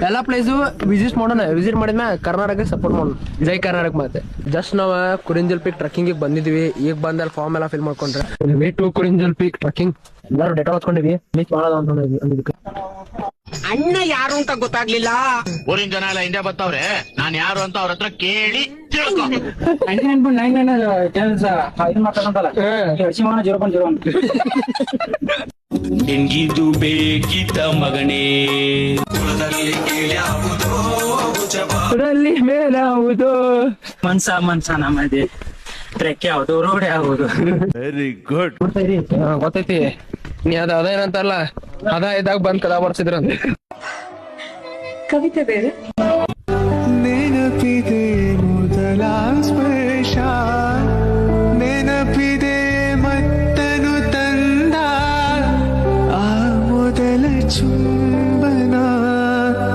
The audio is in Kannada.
ಎಲ್ಲಾ ಪ್ಲೇಸ್ ವಿಸಿಟ್ ಮಾಡೋಣ. ವಿಸಿಟ್ ಮಾಡಿದ್ಮೇಲೆ ಕರ್ನಾಟಕ ಸಪೋರ್ಟ್ ಮಾಡೋಣ. ಜೈ ಕರ್ನಾಟಕ ಮತ್ತೆ. ಜಸ್ಟ್ ನಾವ್ ಕುರಿಂಜಲ್ ಪೀಕ್ ಟ್ರಕ್ಕಿಂಗ್ ಬಂದಿದ್ವಿ. ಈಗ ಬಂದಲ್ಲಿ ಫಾರ್ಮ್ ಎಲ್ಲ ಫಿಲ್ ಮಾಡ್ಕೊಂಡ್ರೆ ವೇ ಟು ಕುರಿಂಜಲ್ ಪೀಕ್ ಟ್ರಕ್ಕಿಂಗ್ ಎಲ್ಲಾರು ಡೆಟಾ ಹೊತ್ಕೊಂಡಿವಿ. ಮೀಟ್ ಮಾಡೋದ ಅಂತ ಅಣ್ಣ ಯಾರು ಅಂತ ಗೊತ್ತಾಗ್ಲಿಲ್ಲ. ಊರಿನ ಜನ ಎಲ್ಲ ಹಿಂದೆ ಬರ್ತಾವ್ರೆ. ನಾನ್ ಯಾರು ಅಂತ ಅವ್ರ ಹತ್ರ ಕೇಳಿ ಇದು ಮಾತಾಡಂತಲ್ಲ 0.01 ನಿನ್ಗಿದು ಬೇಕಿದ್ದ ಮಗನೇ ಮೇಲಾವುದು ಮನ್ಸ ನಮ್ಮದಿ ಟ್ರೆಕ್ ಯಾವುದು ರೋಡ್ ಯಾವುದು. Very good. ಗೊತ್ತೈತಿ ನೀ ಅದೇನಂತಲ್ಲ ಅದ ಇದಾಗ ಬಂದ್ ಕದಾ ಬರ್ಸಿದ್ರಂತ. ಕವಿತೆ ಬೇರೆ